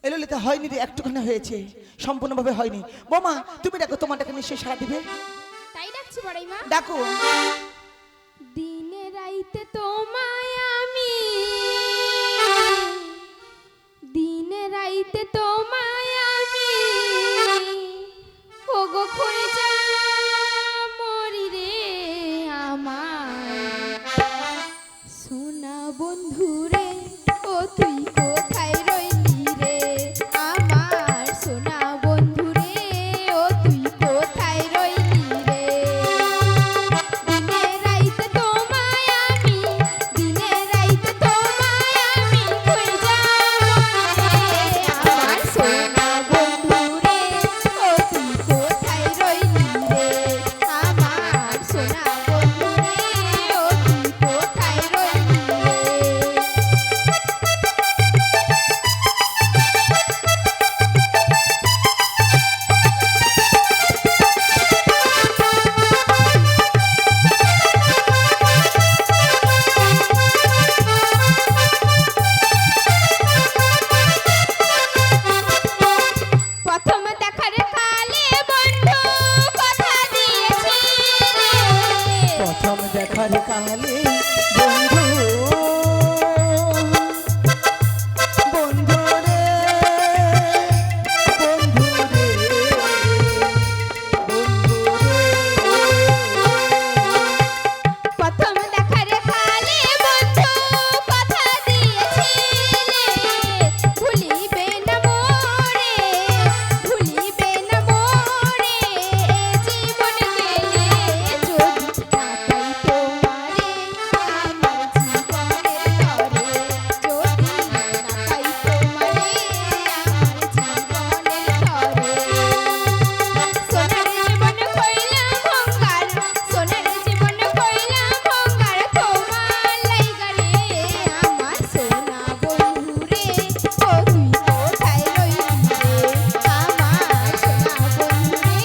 এই ললিতা হয়নি রে, একটুখানি হয়েছে, সম্পূর্ণভাবে হয়নি। বোমা তুমি ডাকো, তোমার ডাকে নিশ্চয়ই সাড়া দিবে। তাই ডাকছি বড়াই মা। ডাকো। দিনে রাইতে তোমায় আমি, দিনে রাইতে তোমায় আমি, ওগো খুঁজা মরি রে আমার সোনা বন্ধু রে, ও তুই কোথায় রইলি রে আমার সোনা বন্ধু রে, ও তুই কোথায় রইলি রে। দিনে রাইতে তোমায় আমি, দিনে রাইতে তোমায় আমি খুঁজা মরি রে আমার সোনা বন্ধু রে, ও তুই কোথায় রইলি রে আমার সোনা বন্ধু রে, ও তুই কোথায় রইলি রে। প্রথম দেখার কালে বন্ধু কথা দিয়েছি রে, প্রথম দেখার কালে বন্ধু, বন্ধু রে, বন্ধু রে, বন্ধু রে। প্রথম দেখার কালে বন্ধু কথা দিয়েছি রে, ভুলিবে না মোরে, ভুলিবে না মোরে, জীবন গেলে যদি না পাই তোমারে আমার জীবনের তরে, যদি না পাই তোমারে আমার জীবনের তরে। সোনার জীবন কইলাম ভঙ্গার, সোনার জীবন কইলাম ভঙ্গার, তোমার লাইগা রে আমার সোনা বন্ধু রে, ও তুই কোথায় রইলি রে আমার সোনা বন্ধু রে,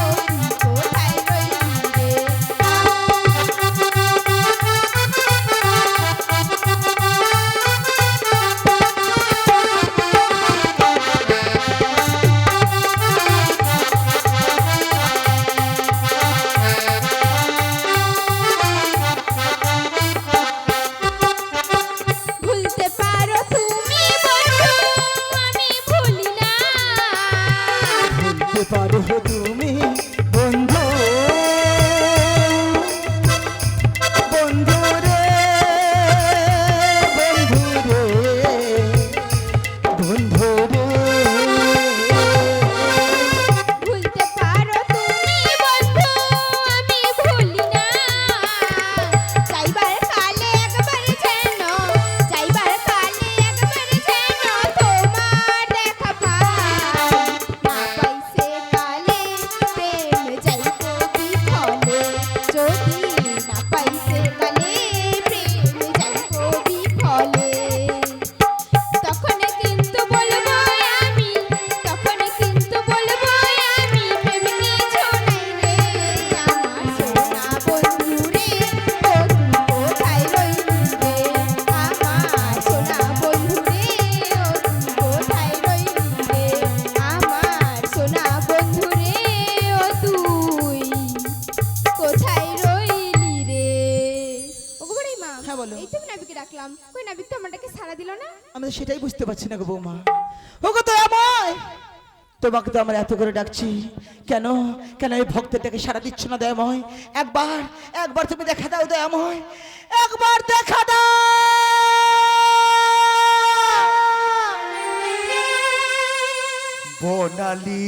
ও তুই কোথায় রইলি রে। ভুলতে পারো তুমি বন্ধু, আমি ভুলি না, ভুলতে পারো তুমি বন্ধু, বন্ধু রে, বন্ধু রে, বন্ধু রে। ভুলতে পারো তুমি বন্ধু, আমি ভুলি না, যাইবার কালে একবার যেন, যাইবার কালে একবার যেন তোমার দেখা পাই, না পাইছে কালে প্রেম যাইব বিফলে, যদি না পাইছে কালে প্রেম যাইব বিফলে। তখন কিন্তু বলবো আমি, তখন কিন্তু বলবো আমি, প্রেম কিছু নাই রে আমার সোনা বন্ধু রে, ও তুই কোথায় রইলি রে আমার সোনা বন্ধু রে, ও তুই কোথায় রইলি রে আমার সোনা বন্ধু রে, ও তুই কোথায় রইলি রে। ওগো বড়াই মা, হ্যাঁ, বলো। এই তুমি নাবিকে ডাকলাম, কই নাবিক তো আমারটাকে সাড়া দিল না। আমি তো সেটাই বুঝতে পারছি না গো বৌমা। ওগো দয়াময়, তোমাকে তো আমরা এত করে ডাকছি, কেন কেন এই ভক্তটাকে সাড়া দিচ্ছ না দয়াময়? একবার একবার তুমি দেখা দাও দয়াময়, একবার দেখা দাও। বনালি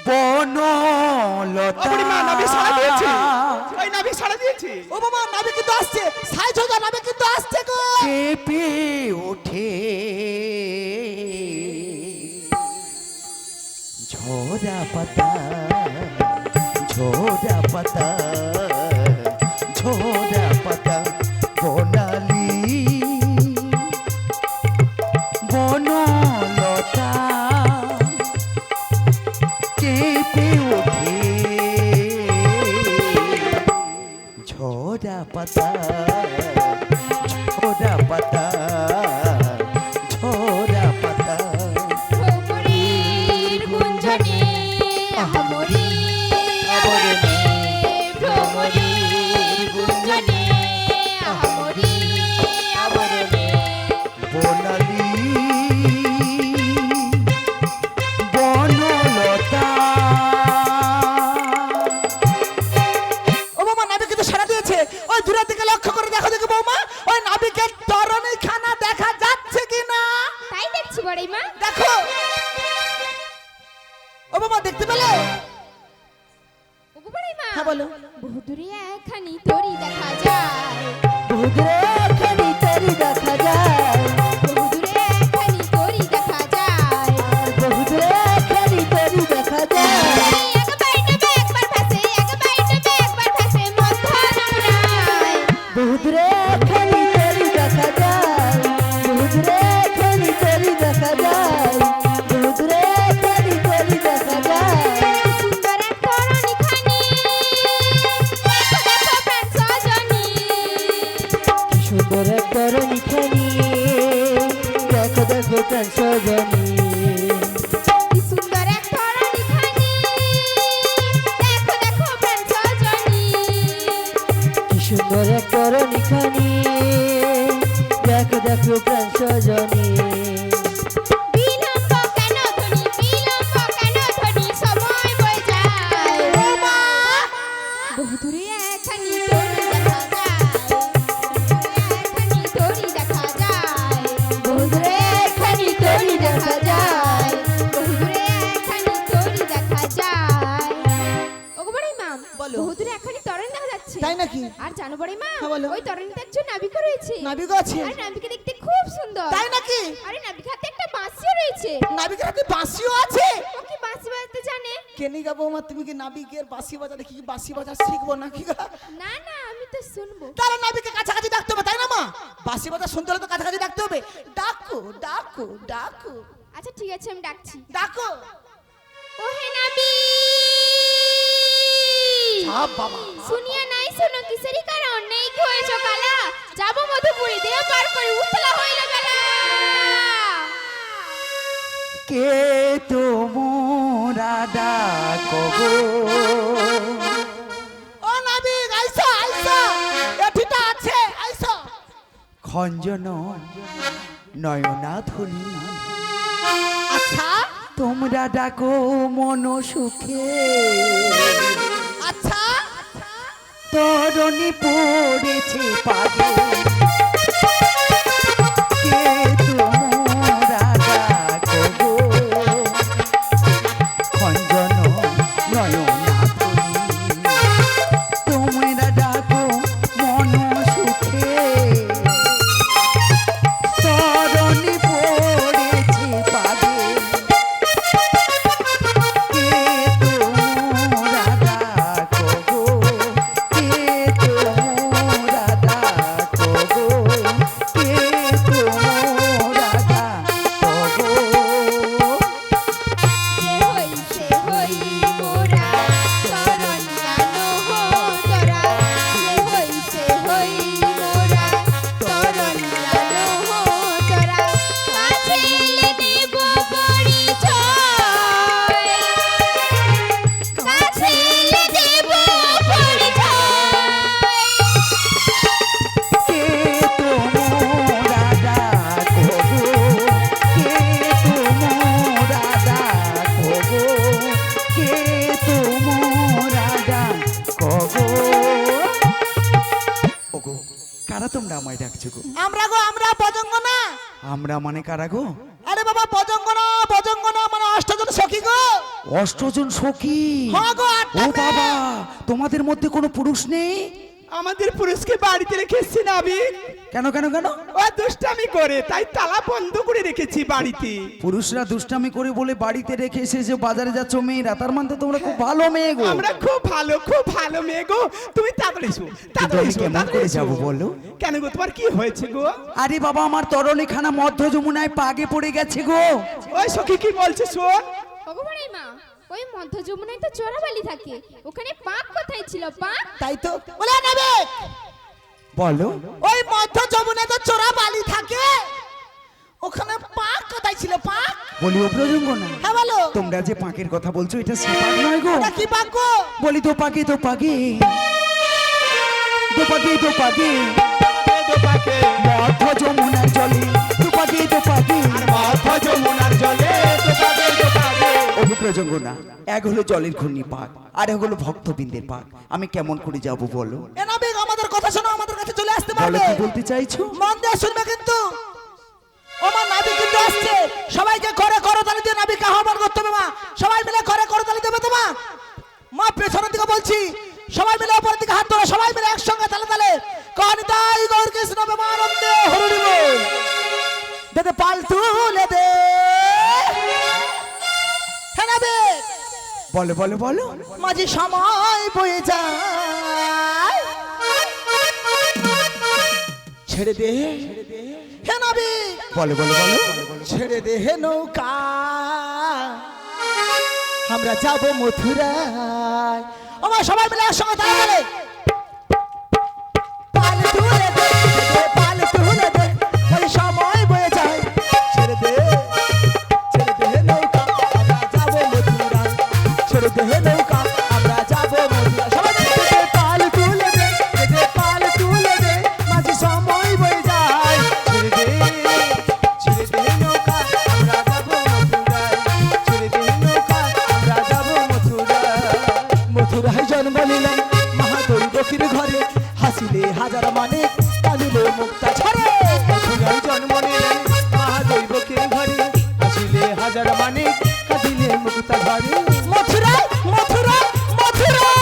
বনলতা, নাভি সাড়া দিয়েছে। ও বাবা নাভি কিন্তু আসছে, সাইজ হয়ে যা, নাভি কিন্তু আসছে গো। কেঁপে ওঠে ঝোরা পাতা, ঝোরা পাতা, ঝোরা পাতা। বনালি বনলতা কেঁপে ওঠে ঝোরা পাতা, ঝোরা পাতা। বনালি বনলতা। ও বৌমা, নাবিক কিন্তু সারা দিয়েছে। ওই দূরের দিকে লক্ষ্য করে দেখো দেখো বৌমা, ওই নাবিকের তরণী খানা দেখা যাচ্ছে কিনা। তাই দেখছি বড়াইমা। দেখো ও বৌমা, দেখতে পেলে? ওগো বড়াইমা। হ্যাঁ বলো। বহুদূরে একখানি তরি দেখা যায়, বহুদূরে একখানি তরি দেখা যায়, বহুদূরে একখানি তরি দেখা যায়, বহুদূরে একখানি তরি দেখা যায়। এক বাইটবে একবার ভাসে, এক বাইটবে একবার ভাসে মধ্য যমুনায়। বহুদূরে একখানি তরি দেখা যায়, বহুদূরে একখানি তরি দেখা যায়, বহুদূরে একখানি তরি দেখা যায়। সুন্দর এক তরুণী খানি, দেখো দেখো প্রাণ সজনী। কি সুন্দর এক তরুণী খানি, দেখো দেখো প্রাণ সজনী। কি সুন্দর এক তরুণী খানি, দেখো দেখো প্রাণ সজনী। কি সুন্দর এক তরুণী খানি, দেখো দেখো প্রাণ সজনী। বিলম্ব কেন ধ্বনি, বিলম্ব কেন ধ্বনি, সময় বয়ে যায়। বহুদূরে একখানি তরি দেখা যায়, একখানি তরি দেখা যায়, বহুদূরে একখানি তরি দেখা যায়। বহুদূরে একখানি তরি দেখা যায়। ওগো বড়াইমা, বলো। বহুদূরে একখানি তরণ দেখা যাচ্ছে। তাই নাকি? আর জানো বড়াইমা, হ্যাঁ, বলো। ওই তরণীতে একজন নাবিক রয়েছে। নাবিক আছে? আর নাবিকে দেখতে খুব সুন্দর। তাই নাকি? আরে নাবিক হাতে একটা বাঁশিও রয়েছে। নাবিকের হাতে বাঁশিও আছে? ও কি বাঁশি বাজাতে জানে? কেনি গা বৌমা, তুমি কি নাবিকের বাঁশি বাজাতে কি বাঁশি বাজা শিখবো নাকি গা? না না, আমি তো শুনবো। তাহলে নাবিকে কাছাকাছি ডাকতে হবে, তাই না মা? বাঁশি বাজা শুনতে হলে তো কাছাকাছি ডাকতে হবে। ডাকো ডাকো ডাকো আচ্ছা ঠিক আছে, আমি ডাকছি। ডাকো। ওহে নাবি, ছাপ বাবা। শুনিয়া নাই শোনো কিসেরই কারণ, নেই কি হয়েছ কালা, যাবো মধুপুরি, দেহ পার করে উতলা হইল বেলা। কে তোমরা ডাকো গো? ও নাবিক, আইসো আইসো, এঠিটা আছে, আইসো। খঞ্জন নয়নাধুনি, আচ্ছা তোমরা ডাকো মন সুখে, আচ্ছা তরণী পড়েছে পাগে, কে তোমরা ডাকো গো? খঞ্জন নয়নাধুনি, তোমরা ডাকো মন সুখে, তরণী পড়েছে পাগে, কে তোমরা ডাকো গো? কে তোমরা ডাকো গো? কে তোমরা ডাকো গো? যে হইছে হই মোরা তরণ্যানো হো তোরা, যে হইছে হই মোরা তরণ্যানো হো তোরা, কাছে এলে দেব পরিচয়, কাছে এলে দেব পরিচয়। কে তোমরা ডাকো গো? কে তোমরা ডাকো গো? কে তোমরা ডাকো গো? ওগো, কারা তোমরা আমায় ডাকছো গো? আমরা গো, আমরা পজঙ্গনা। আমরা মানে কারা গো? আরে বাবা, পজঙ্গনা পজঙ্গনা মানে অষ্টজন সখী গো। অষ্টজন সখী? হ্যাঁ গো, ও আটটাতে। বাবা, তোমাদের মধ্যে কোনো পুরুষ নেই? আমাদের পুরুষকে বাড়িতে রেখে এসেছি নাবিক। কেন কেন কেন? ও দুষ্টামি করে, তাই তালা বন্ধ করে রেখেছি বাড়িতে। পুরুষরা দুষ্টামি করে বলে বাড়িতে রেখে এসে বাজারে যাচ্ছ মেয়েরা, তার মানে তো তোমরা খুব ভালো মেয়ে গো। আমরা খুব ভালো মেয়ে গো। তুমি তাড়াতাড়ি এসো, কিন্তু আমি কেমন করে যাবো বলো? কেন গো, তোমার কি হয়েছে গো? আরে বাবা, আমার তরণীখানা মধ্য যমুনায় পাগে পড়ে গেছে গো। ওই সখী কি বলছে শোন। ওগো বড়াইমা, ওই মধ্য যমুনায় তো চোরাবালি থাকে, ওখানে পাক কোথায় ছিল পাক? তাই তো বলে নেবে। বলো। ওই মধ্য যমুনায় তো চোরা বালি থাকে, ওখানে পাক কোথায় ছিল পাক? বলি ও প্রজঙ্গ না, হ্যাঁ বলো। তোমরা যে পাকের কথা বলছো এটা সে পাক নয় গো। এটা কি পাক গো? বলি তো পাকে তো পাকে, তো পাকে তো পাকে, পাকে মধ্য যমুনায় জলে তো পাকে পাগে তো পাগে মাথা যমুনার জলে তোপাবে তোপাবে। পবিত্র যমুনা এক হলো জলের ঘূর্ণি পাক আর এক হলো ভক্তবৃন্দের পাক। আমি কেমন করে যাব বলো? এ নাবিক আমাদের কথা শোনো, আমাদের কাছে চলে আসতে বলো পারবে? কি বলতে চাইছো? মন দিয়ে শুনবে কিন্তু। আমার নাবিক কিন্তু আসছে, সবাইকে করে করতালি দিয়ে নাবিক আহ্বান করতে হবে। মা সবাই মিলে করে করতালি দেবে তো মা। মা পেছনের দিকে বলছি, সবাই মিলে উপরের দিকে হাত ধরো, সবাই মিলে একসঙ্গে তালে তালে কনিতাই গৌর কৃষ্ণ প্রেমানন্দে হরি বল। দে পাল তুলে দে। হ্যাঁ নাবিক, বলো বলো বলো। মাঝে সময় বয়ে যায়, ছেড়ে দে। হে নাবিক বলো বলো বলো। ছেড়ে দে হে নৌকা, আমরা যাব মথুরায়। আমার সবাই মিলে একসঙ্গে তালে তালে পাল তুলে দে, পাল তুলে দে, ওই সময় বয়ে যায়। ছেড়ে দে হে নৌকা, আমরা যাব মথুরায়। ছেড়ে দে হে নৌকা, আমরা যাব মথুরায়। সবাই মিলে দে পাল তুলে দে, পাল তুলে দে, মাঝে সময় বয়ে যায়। ছেড়ে দে নৌকা, আমরা যাব মথুরায়। ছেড়ে দে নৌকা, আমরা যাব মথুরায়। মথুরায় জন্ম নিলেন মহাদৈব ফকির ঘরে, হাসিলে হাজার মানে কাঁদিলে মুক্তা ঝরে। মথুরায় জন্ম নিলেন মহাদৈবকের ঘরে, আসিলে হাজার মানে কাঁদিলে মুক্তা ঝরে। মথুরায় মথুরায় মথুরায়,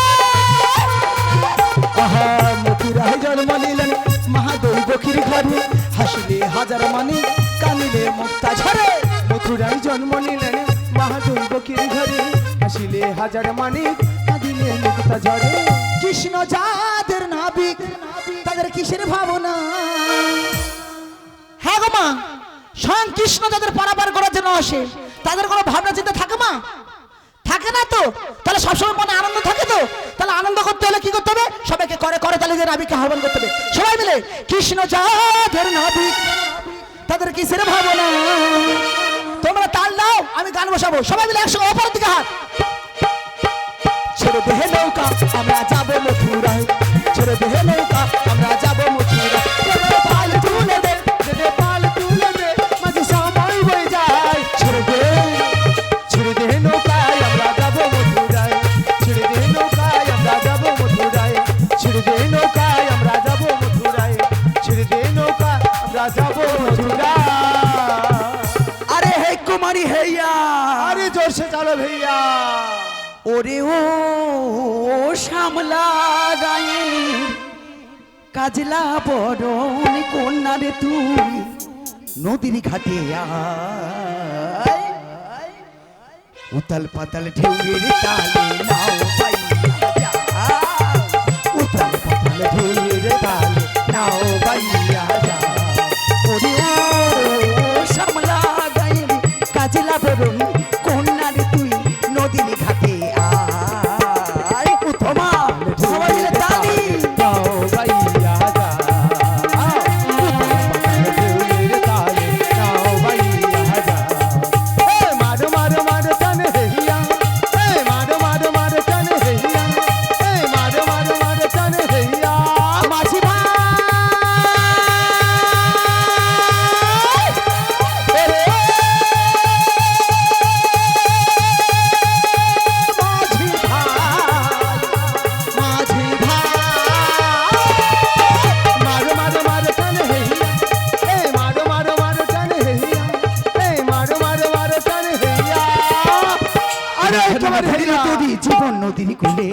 আহা মথুরায় জন্ম নিলেন মহাদৈব ফকির ঘরে, হাসিলে হাজার মানে কাঁদিলে মুক্তা ঝরে। মথুরায় জন্ম নিলেন মহাদৈবকের ঘরে, আসিলে হাজার মানে কাঁদিলে মুক্তা ঝরে। কৃষ্ণ যাদের নাবিক তাদের কিসের ভাবনা? হ্যাঁ গো মা, স্বয়ং কৃষ্ণ যাদের পারাপার করার জন্য আসে তাদের কোনো ভাবনা চিন্তা থাকে মা? থাকে না তো। তাহলে সবসময় মনে আনন্দ থাকে তো। তাহলে আনন্দ করতে হলে কি করতে হবে? সবাইকে করে করে তাহলে যে নাবিককে আহ্বান করতে হবে। সবাই মিলে কৃষ্ণ যাদের নাবিক তাদের কিসের ভাবনা? তোমরা তাল দাও, আমি গান বসাবো। সবাই মিলে একসঙ্গে অপরের দিকে হাত। ছেড়ে দে নৌকা, আমরা যাব মথুরায়। ছেড়ে দে নৌকা, আমরা যাব মথুরায়। পাল তুলে দে, পাল তুলে দে, মাঝে সময় বয়ে যায়। ছেড়ে দে নৌকায় আমরা যাব মথুরায়। ছেড়ে দে নৌকায় আমরা যাব মথুরায়। ছেড়ে দে নৌকায় আমরা যাব মথুরায়। ছেড়ে দে নৌকা আমরা যাব মথুরায়। আরে হে কুমারী হেয়া, আরে জোরসে চালো ভাইয়া। ওরে ও শ্যামলা গায়ে কাজলা বরণ কন্যা রে তুই নদীর ঘাটে আয়। উতাল পাতাল ঢেউয়ের তালে নাও বাইয়া যা। উতাল পাতাল ঢেউয়ের তালে নাও বাইয়া যা। ওরে ও শ্যামলা গায়ে কাজলা বরণ কন্যা রে তুই নদীর ঘাটে আয়। উত্তমা সবাই মিলে তালি। নাও বাইয়া যা। ঢেউয়ের তালে নাও বাইয়া যা। এ মারো মারো মারো টানে হেইয়া। এ মারো মারো মারো টানে হেইয়া। এ মারো মারো মারো টানে হেইয়া। মাঝি ভাই, ওরে মাঝি ভাই, মাঝি ভাই, মারো মারো মারো টানে হেইয়া। এ মারো মারো মারো টানে হেইয়া। এ মারো মারো মারো টানে হেইয়া। আরে তোমার হেইয়া। তোরি জীবন নদীর কুলে,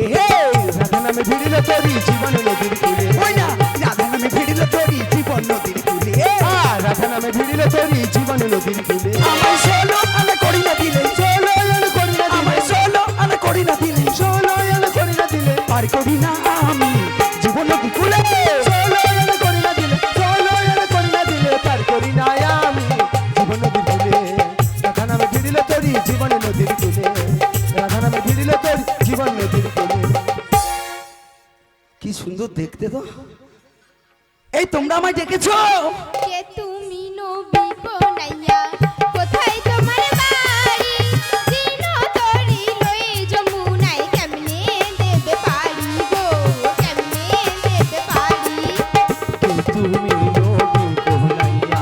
রাধা নামে ভিড়িল তোরি জীবন নদীর কূলে। ওই না রাধা নামে ফিরিল তোরি জীবন নদীর কুলে। রাধা নামে ভিড়িল তোরি জীবন নদীর কূলে। আমার সোলো আমি করি না দিলে, চলো এলো করি না আমার দিলে। সোলো আমি করি না দিলে, চলো এলো করি না দিলে। আর করি না আমি জীবন নদীর কুলে। চলো এলো করি না দিলে। চলো এলো করি না দিলে। তার করি না আমি জীবন নদীর কূলে। রাধা নামে ভিড়িল তোরি জীবন নদীর কূলে। রাধা নামে ভিড়িল তোরি জীবন নদীর কূলে। কি সুন্দর দেখতে তো। এই তোমরা আমায় ডেকেছো? কে তুমি নবী বনাইয়া, কোথায় তোমার বাড়ি? দিন তরি লই যমুনায়, কেমনে দেবে পারি গো, কেমনে দেবে পারি? তুমি নবী কোনাইয়া,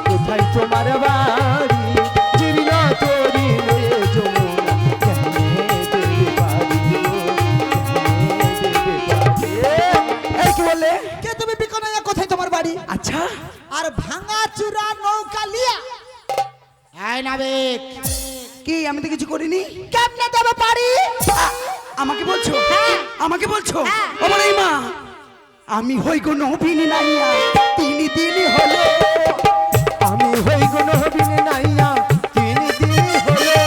কোথায় তোমার লিয়া। আয় নাবিক, কি আমি তো কিছু করিনি। কেমনে দেবে পারি? আমাকে বলছো? আমাকে বলছো? আমার এই মা, আমি হই গো নবীন নাইয়া 3 দিন হলো। আমি হই গো নবীন নাইয়া 3 দিন হলো।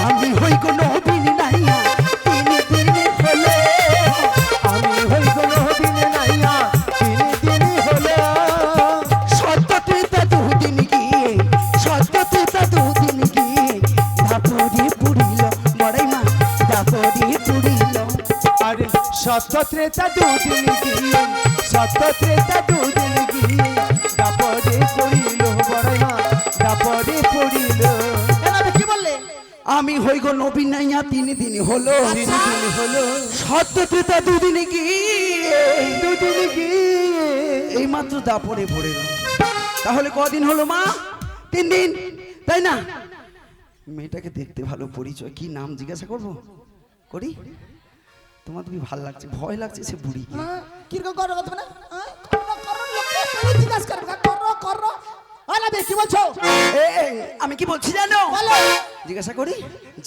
আমি হই গো নবীন নাইয়া 3 দিন হলো। আমি হই গো নবীন নাইয়া 3 দিন হলো। সত্যতা 2 দিন গিয়ে, সত্যতা 2 দিন গিয়ে দাপরে পুরিল মরাই মা, দাপরে পুরিল। আরে সত্য ত্রেতা 2 দিন গিয়ে, সত্য ত্রেতা 2 দিন গিয়ে দাপরে পড়িল বড়াই মা, দাপরে পড়িল। কি বললে? আমি হই গো নবীন নাইয়া 3 দিন হলো। 3 দিন হলো। সত্যতা 2 দিন গিয়ে, 2 দিন গিয়ে এই মাত্র দাপরে পড়িল। তাহলে কদিন হলো মা? 3 দিন, তাই না? মেয়েটাকে দেখতে ভালো, পরিচয় কি নাম জিজ্ঞাসা করবো? করি? তোমার তুমি ভাল লাগছে, ভয় লাগছে সে বুড়ি। কিরকম করো তুমি না? করো করো, লোককে তুমি জিজ্ঞাসা করবে, করো করো। আয় নাবিক, কি বলছো? এই, আমি কি বলছি জানো? বলো। জিজ্ঞাসা করি?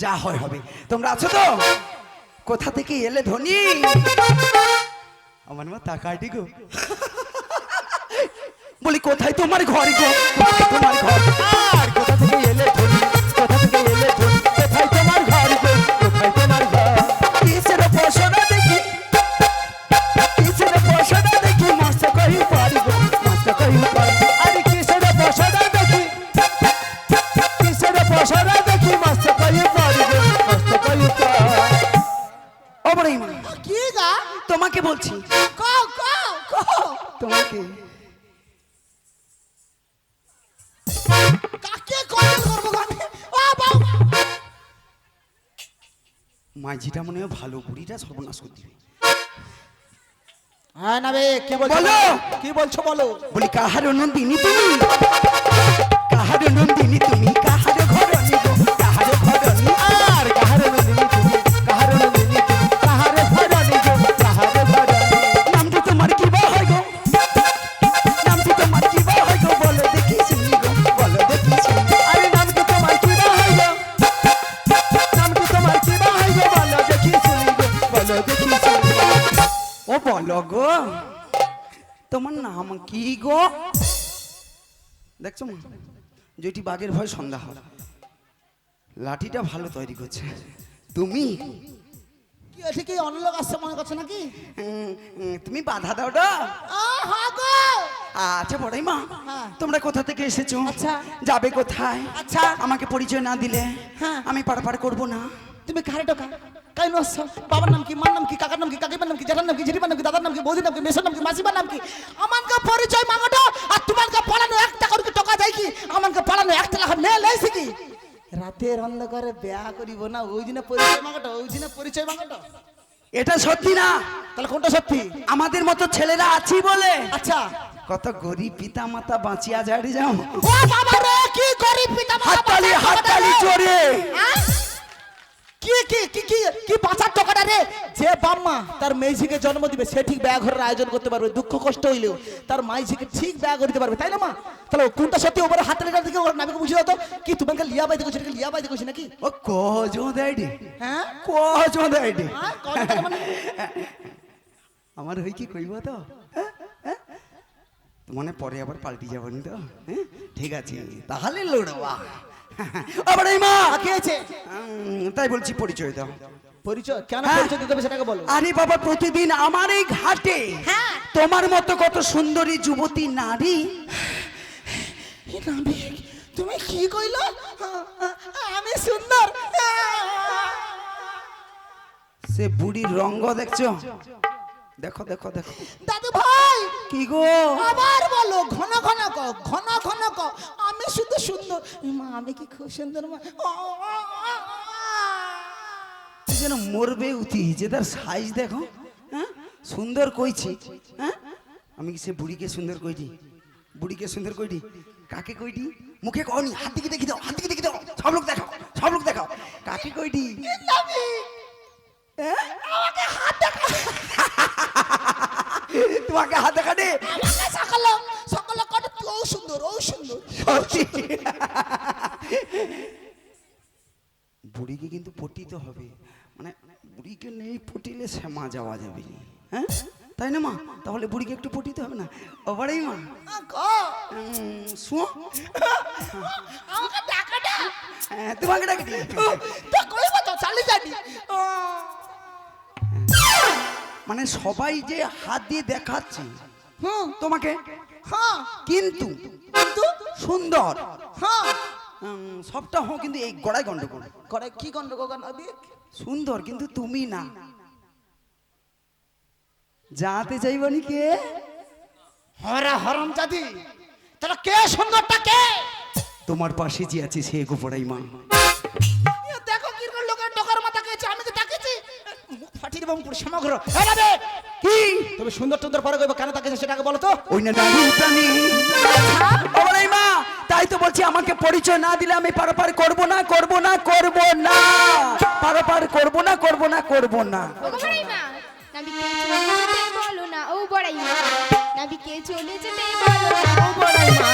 যা হয় হবে। তোমরা আছো তো? কোথা থেকে এলে ধনী? আমার মা তাকাটি গো। বলি কোথায় তোমার ঘর গো? কোথায় তোমার ঘর? আর কোথা থেকে এলে ধনী, কোথা থেকে এলে ধনী, কোথায় তোমার ঘর গো, কোথায় তোমার ঘর? কিসের পশরা দেখি, কিসের পশরা দেখি মস্ত কই পারি গো, মস্ত কই পারি। আরে কিসের বসরা দেখি, কিসের বসরা দেখি মস্ত কই পারি গো, মস্ত কই পারি। ও বড় মা, কি গা? তোমাকে বলছি, কও কও কও। তোমাকে। কাকে কল করবো গানে? ও বাউ। মাঝিটা মনে হয় ভালো, বুড়িটা সর্বনাশ করে দিবে। হ্যাঁ নাবিক, কি বলছো? বলো। কি বলছো বলো? বলি কাহার নন্দিনী তুমি, কাহার নন্দিনী তুমি, কাহার ঘরণী গো, কাহার ঘরণী। আর কাহার নন্দিনী তুমি, কাহার নন্দিনী তুমি, কাহার ঘরণী গো, কাহার ঘরণী। নামটি তোমার কি বা হয় গো, নামটি তোমার কি বা হয় গো, বলো দেখি শুনি গো, বলো দেখি শুনি। আরে নামটি তোমার কি বা হয় গো, নামটি তোমার কি বা হয় গো, বলো দেখি শুনি গো, বলো দেখি শুনি। ও বলো গো, তোমার নাম কি গো? দেখছো মা, যেটি বাঘের ভয় সন্ধ্যা হয়। লাঠিটা ভালো তৈরি করছে। তুমি কি আছে কি অন্য লোক আসছে মনে করছো নাকি? তুমি বাধা দাও না। হ্যাঁ গো। আচ্ছা বড়াই মা, হ্যাঁ। তোমরা কোথা থেকে এসেছো? আচ্ছা। যাবে কোথায়? আচ্ছা। আমাকে পরিচয় না দিলে হ্যাঁ। আমি পারাপার করব না। তুমি কারে টোকা? কাই নস? বাবার নাম কি, মার নাম কি, কাকার নাম কি, কাকিমার নাম কি, জ্যাঠার নাম কি, জেঠিমার নাম কি, দাদার নাম কি, বৌদির নাম কি, মেসোর নাম কি, মাসিমার নাম কি? আমানকে পরিচয় মাগটো, আর তোমাকে পালানো একটা করে টাকা দেয় কি? আমানকে পালানো একটা লাখ নে লাইছে কি? রাতের অন্ধকারে বিয়া করিব না, ওই দিনে পরিচয় মাগটো, ওই দিনে পরিচয় মাগটো। এটা সত্যি না। তাহলে কোনটা সত্যি? আমাদের মতো ছেলেরা আছি বলে আচ্ছা। কত গরিব পিতা মাতা বাঁচিয়া যাড়ি যাও। ও বাবা রে, কি গরিব পিতা মাতা হাততালি বাঁচার হাততালি টাকাটা রে। চোরে। হ্যাঁ? কি কি কি কি কি বাঁচার টাকাটা রে? যে বাম্মা তার মেয়েঝিকে জন্ম দিবে সে ঠিক ব্যয় ঘরের আয়োজন করতে পারবে, দুঃখ কষ্ট হইলেও তার মাইঝিকে ঠিক ব্যয় করতে পারবে, তাই না মা? তাহলে ও কোনটা সত্যি? ওপরে হাত লেটার দিকে ওর নাবিকে বুঝিয়ে দাও তো। কি তোমাকে লিয়া বাইতে করছি নাকি, লিয়া বাইতে করছি নাকি? ও কজো দেয়ডি, হ্যাঁ কজো দেয়ডি। হ্যাঁ, কজো দেয় মানে? আমার হই কি কইব তো? মনে পরে আবার পাল্টি যাবনি তো? হ্যাঁ? ঠিক আছে তাহলে লড়বা। আবার এই মা কি আছে? তাই বলছি পরিচয় দাও। পরিচয় কেন হ্যাঁ। পরিচয় দিতে হবে সেটাকে বলো। আরে বাবা, প্রতিদিন আমার এই ঘাটে হ্যাঁ। তোমার মতো কত সুন্দরী যুবতী নারী। এ নাবিক, তুমি কি কইলো? আমি সুন্দর? সে বুড়ির রঙ্গ দেখছো? দেখো দেখো দেখো। দাদু ভাই কি গো? আবার বলো, ঘন ঘন কও, ঘন ঘন কও। আমি শুধু সুন্দর। মা আমি কি খুব সুন্দর মা? তুই যেন মরবে উঠি, যে তার সাইজ দেখো। হ্যাঁ, সুন্দর কইছি। হ্যাঁ, আমি কি সে বুড়িকে সুন্দর কইটি? বুড়িকে সুন্দর কইটি? কাকে কইটি? মুখে কওনি, হাত দিকে দেখি দাও, হাত দিকে দেখি দাও। সব লোক দেখাও, সব লোক দেখাও। কাকে কইটি? হ্যাঁ? তোমাকে হাত দেখানে? আমাকে সকল সকল কত ও সুন্দর ও সুন্দর। সত্যি বুড়িকে কিন্তু পটিতে হবে, মানে বুড়িকে নেই পটিলে শ্যামা যাওয়া যাবে না, হ্যাঁ তাই না মা? তাহলে বুড়িকে একটু পটিতে হবে না? ও বড়াই মা শুনো, আমাকে টাকাটা হ্যাঁ তোমাকে ডাকি তো কইব তো চালি জানি। মানে সবাই যে হাত দিয়ে দেখাচ্ছে হুম তোমাকে, হ্যাঁ কিন্তু কিন্তু সুন্দর হ্যাঁ সবটা হোক, কিন্তু এই গড়াই গন্ডগোল। করে কি গন্ডগোল হবে? সুন্দর কিন্তু তুমি না, যাতে চাইবনি কে? হরা হরম জাদি, তাহলে কে সুন্দরটা কে? তোমার পাশে যে আছে সে গো বড়াই মা। দেখো কি করে লোকের ডকার মাথা খেয়েছে, আমি তো তাকিয়েছি মুখ ফাটিয়ে দেবো পুরো সমগ্র। এরাবে কি তুমি সুন্দর সুন্দর পরে কইবে, কেন তাকিয়েছে সেটাকে বলো তো। ওই না নারী প্রাণী ও বড়াই মা, তাই তো বলছি আমাকে পরিচয় না দিলে আমি পারাপার করব না করব না করব না, পারাপার করব না করব না করব না। ও বড়াই মা, নাবিকে চলে যেতে বলো না, ও বড়াই মা, নাবিকে চলে যেতে বলো না, ও বড়াই মা।